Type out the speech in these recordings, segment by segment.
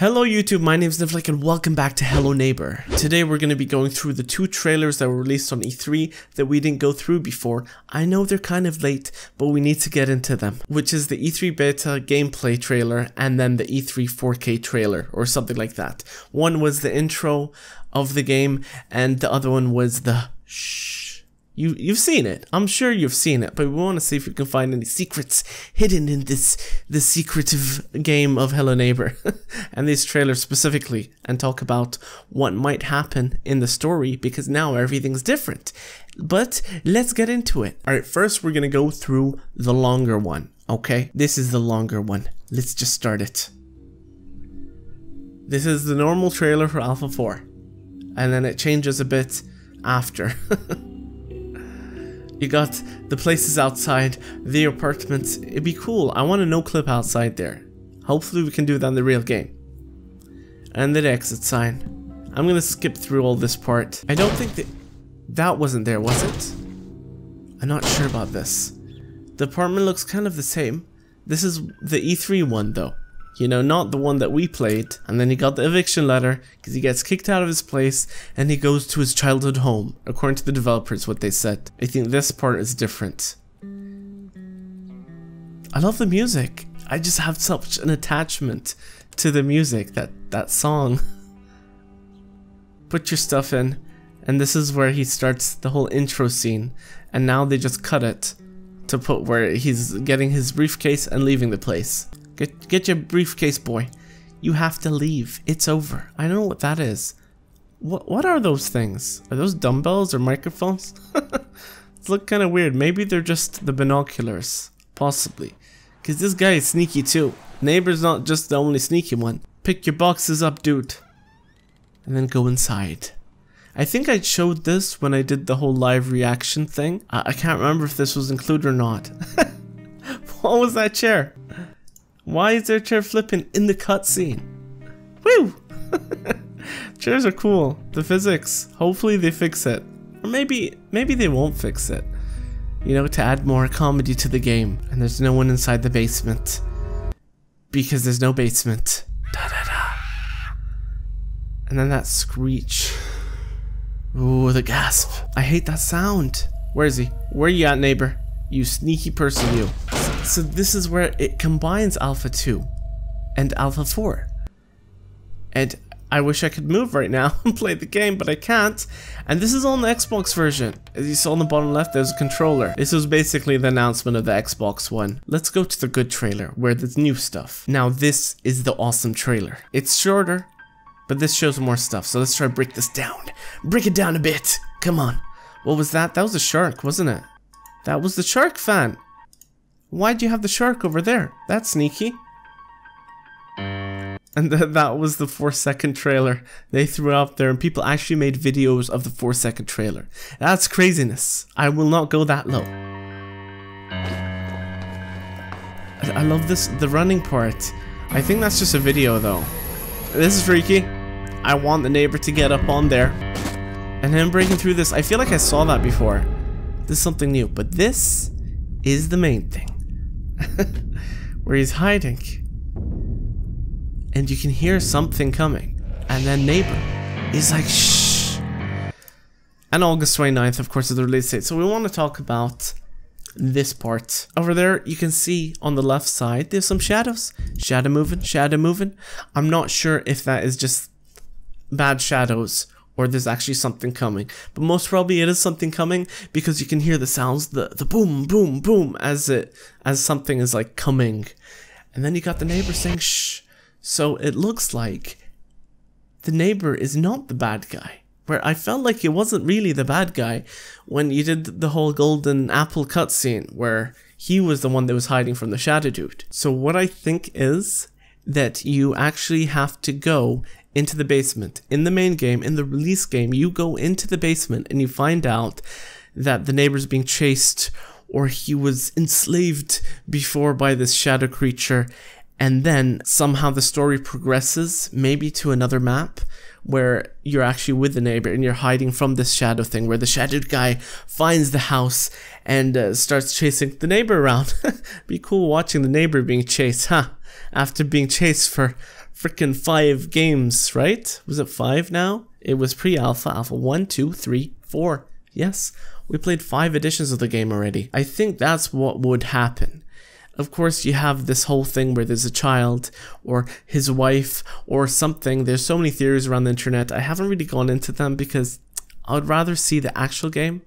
Hello YouTube, my name is Niflick and welcome back to Hello Neighbor. Today we're going to be going through the two trailers that were released on E3 that we didn't go through before. I know they're kind of late, but we need to get into them. Which is the E3 beta gameplay trailer and then the E3 4K trailer or something like that. One was the intro of the game and the other one was the shh. You've seen it. I'm sure you've seen it, but we want to see if we can find any secrets hidden in the secretive game of Hello Neighbor and these trailers specifically, and talk about what might happen in the story because now everything's different. But let's get into it. Alright, first we're gonna go through the longer one, okay? This is the longer one. Let's just start it. This is the normal trailer for Alpha 4, and then it changes a bit after. You got the places outside, the apartments. It'd be cool. I want a no clip outside there. Hopefully we can do that in the real game. And the exit sign. I'm gonna skip through all this part. I don't think that wasn't there, was it? I'm not sure about this. The apartment looks kind of the same. This is the E3 one though. You know, not the one that we played. And then he got the eviction letter because he gets kicked out of his place and he goes to his childhood home, according to the developers, what they said. I think this part is different. I love the music. I just have such an attachment to the music, that song. Put your stuff in, and this is where he starts the whole intro scene, and now they just cut it to put where he's getting his briefcase and leaving the place. Get your briefcase, boy. You have to leave. It's over. I don't know what that is. What are those things? Are those dumbbells or microphones? They look kind of weird. Maybe they're just the binoculars. Possibly. Because this guy is sneaky too. Neighbor's not just the only sneaky one. Pick your boxes up, dude. And then go inside. I think I showed this when I did the whole live reaction thing. I can't remember if this was included or not. What was that chair? Why is there a chair flipping in the cutscene? Woo! Chairs are cool. The physics. Hopefully they fix it. Or maybe they won't fix it. You know, to add more comedy to the game. And there's no one inside the basement. Because there's no basement. Da da da. And then that screech. Ooh, the gasp. I hate that sound. Where is he? Where you at, neighbor? You sneaky person, you. So this is where it combines Alpha 2 and Alpha 4. And I wish I could move right now and play the game, but I can't. And this is on the Xbox version. As you saw on the bottom left, there's a controller. This was basically the announcement of the Xbox One. Let's go to the good trailer, where there's new stuff. Now this is the awesome trailer. It's shorter, but this shows more stuff. So let's try to break this down. Break it down a bit. Come on. What was that? That was a shark, wasn't it? That was the shark fan. Why'd you have the shark over there? That's sneaky. And that was the 4-second trailer they threw out there, and people actually made videos of the 4-second trailer. That's craziness. I will not go that low. I love this, the running part. I think that's just a video though. This is freaky. I want the neighbor to get up on there. And him breaking through this, I feel like I saw that before. This is something new, but this is the main thing. Where he's hiding. And you can hear something coming. And then neighbor is like, shh. And August 29th, of course, is the release date. So we want to talk about this part. Over there, you can see on the left side, there's some shadows. Shadow moving, shadow moving. I'm not sure if that is just bad shadows or there's actually something coming, but most probably it is something coming because you can hear the sounds, the boom, boom, boom as something is like coming. And then you got the neighbor saying shh. So it looks like the neighbor is not the bad guy, where I felt like he wasn't really the bad guy when you did the whole golden apple cutscene where he was the one that was hiding from the shadow dude. So what I think is that you actually have to go into the basement. In the main game, in the release game, you go into the basement and you find out that the neighbor's being chased or he was enslaved before by this shadow creature, and then somehow the story progresses maybe to another map where you're actually with the neighbor and you're hiding from this shadow thing, where the shadowed guy finds the house and starts chasing the neighbor around. Be cool watching the neighbor being chased, huh? After being chased for freaking 5 games, right? Was it 5 now? It was pre-alpha, alpha 1, 2, 3, 4. Yes, we played 5 editions of the game already. I think that's what would happen. Of course, you have this whole thing where there's a child or his wife or something. There's so many theories around the internet. I haven't really gone into them because I would rather see the actual game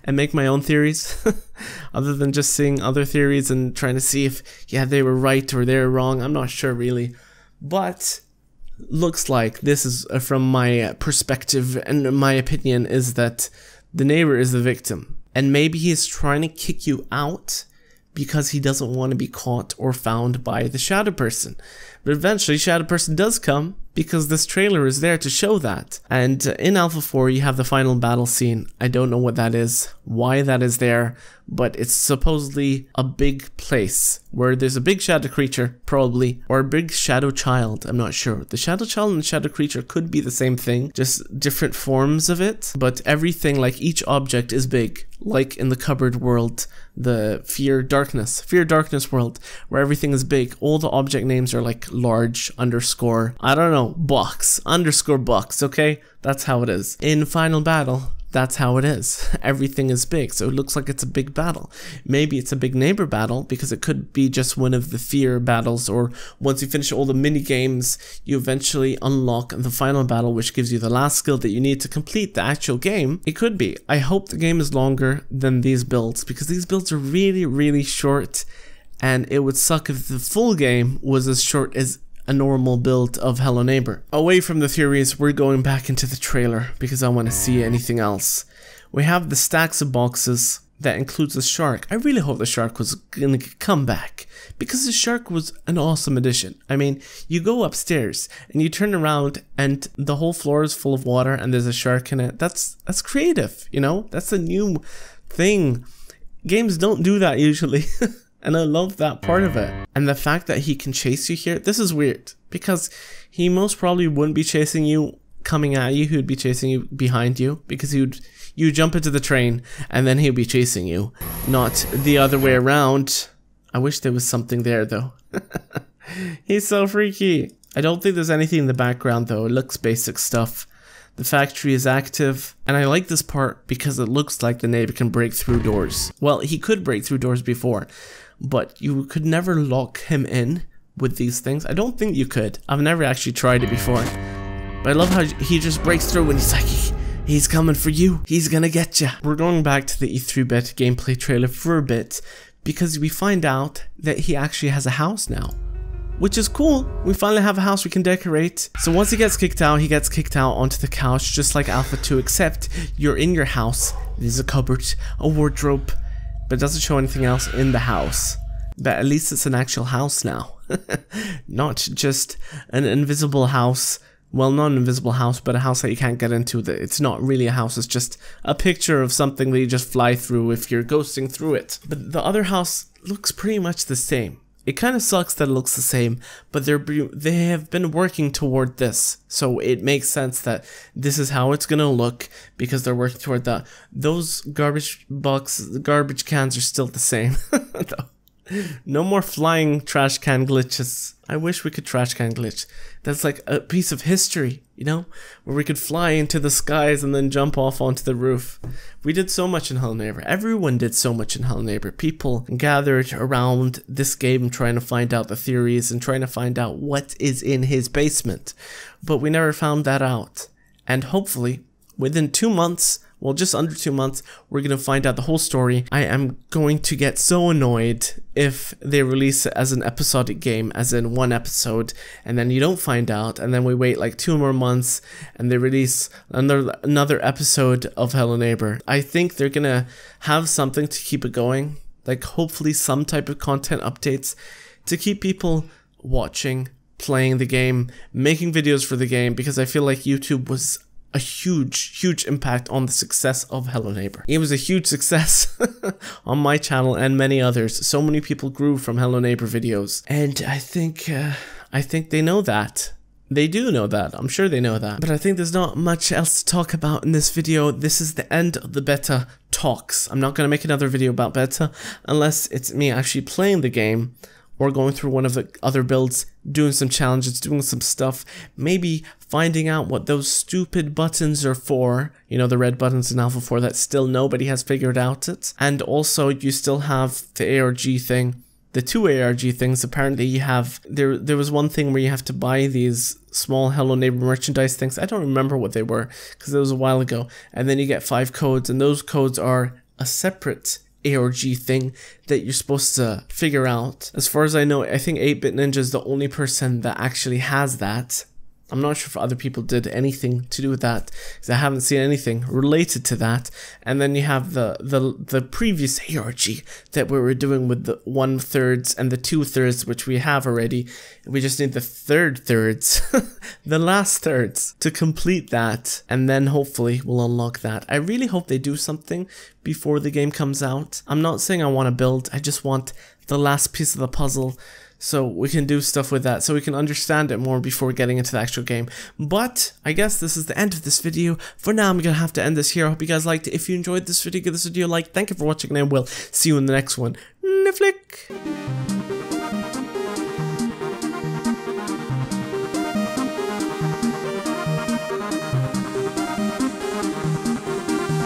and make my own theories other than just seeing other theories and trying to see if, yeah, they were right or they were wrong. I'm not sure really. But looks like this is from my perspective and my opinion is that the neighbor is the victim. And maybe he's trying to kick you out because he doesn't want to be caught or found by the shadow person. But eventually shadow person does come because this trailer is there to show that. And in Alpha 4 you have the final battle scene. I don't know what that is, why that is there, but it's supposedly a big place where there's a big shadow creature, probably, or a big shadow child, I'm not sure. The shadow child and the shadow creature could be the same thing, just different forms of it, but everything, like each object is big, like in the cupboard world, the Fear Darkness world, where everything is big. All the object names are like large underscore, I don't know, box, underscore box, okay? That's how it is. In Final Battle, that's how it is. Everything is big, so it looks like it's a big battle. Maybe it's a big neighbor battle, because it could be just one of the fear battles, or once you finish all the mini games, you eventually unlock the final battle, which gives you the last skill that you need to complete the actual game. It could be. I hope the game is longer than these builds, because these builds are really, really short, and it would suck if the full game was as short as a normal build of Hello Neighbor. Away from the theories, we're going back into the trailer because I want to see anything else. We have the stacks of boxes that includes the shark. I really hope the shark was gonna come back because the shark was an awesome addition. I mean, you go upstairs and you turn around and the whole floor is full of water and there's a shark in it. That's creative, you know? That's a new thing. Games don't do that usually. And I love that part of it. And the fact that he can chase you here, this is weird. Because he most probably wouldn't be chasing you coming at you, he would be chasing you behind you. Because you jump into the train and then he'll be chasing you. Not the other way around. I wish there was something there though. He's so freaky. I don't think there's anything in the background though, it looks basic stuff. The factory is active, and I like this part because it looks like the neighbor can break through doors. Well, he could break through doors before, but you could never lock him in with these things. I don't think you could. I've never actually tried it before. But I love how he just breaks through and he's like, he's coming for you. He's gonna get you. We're going back to the E3-bit gameplay trailer for a bit because we find out that he actually has a house now. Which is cool. We finally have a house we can decorate. So once he gets kicked out onto the couch, just like Alpha 2, except you're in your house. There's a cupboard, a wardrobe, but it doesn't show anything else in the house. But at least it's an actual house now. Not just an invisible house. Well, not an invisible house, but a house that you can't get into. It's not really a house, it's just a picture of something that you just fly through if you're ghosting through it. But the other house looks pretty much the same. It kind of sucks that it looks the same, but they have been working toward this, so it makes sense that this is how it's gonna look because they're working toward that. Those garbage cans are still the same. No more flying trash can glitches. I wish we could trash can glitch. That's like a piece of history, you know? Where we could fly into the skies and then jump off onto the roof. We did so much in Hello Neighbor. Everyone did so much in Hello Neighbor. People gathered around this game trying to find out the theories and trying to find out what is in his basement. But we never found that out. And hopefully, within 2 months, well, just under 2 months, we're going to find out the whole story. I am going to get so annoyed if they release it as an episodic game, as in 1 episode, and then you don't find out, and then we wait like 2 more months, and they release another episode of Hello Neighbor. I think they're going to have something to keep it going, like hopefully some type of content updates to keep people watching, playing the game, making videos for the game, because I feel like YouTube was a huge impact on the success of Hello Neighbor. It was a huge success on my channel and many others. So many people grew from Hello Neighbor videos, and I think they know that. They do know that. I'm sure they know that. But I think there's not much else to talk about in this video. This is the end of the beta talks. I'm not gonna make another video about beta unless it's me actually playing the game or going through one of the other builds, doing some challenges, doing some stuff, maybe finding out what those stupid buttons are for, you know, the red buttons in Alpha 4 that still nobody has figured out it. And also you still have the ARG thing, the 2 ARG things. Apparently you have, there was one thing where you have to buy these small Hello Neighbor merchandise things. I don't remember what they were because it was a while ago. And then you get 5 codes, and those codes are a separate ARG thing that you're supposed to figure out. As far as I know, I think 8-Bit Ninja is the only person that actually has that. I'm not sure if other people did anything to do with that, because I haven't seen anything related to that. And then you have the previous ARG that we were doing with the 1/3 and the 2/3, which we have already. We just need the 3/3, the last thirds, to complete that, and then hopefully we'll unlock that. I really hope they do something before the game comes out. I'm not saying I want to build, I just want the last piece of the puzzle, so we can do stuff with that, so we can understand it more before getting into the actual game. But I guess this is the end of this video. For now, I'm gonna have to end this here. I hope you guys liked it. If you enjoyed this video, give this video a like. Thank you for watching, and I will see you in the next one. Niflick!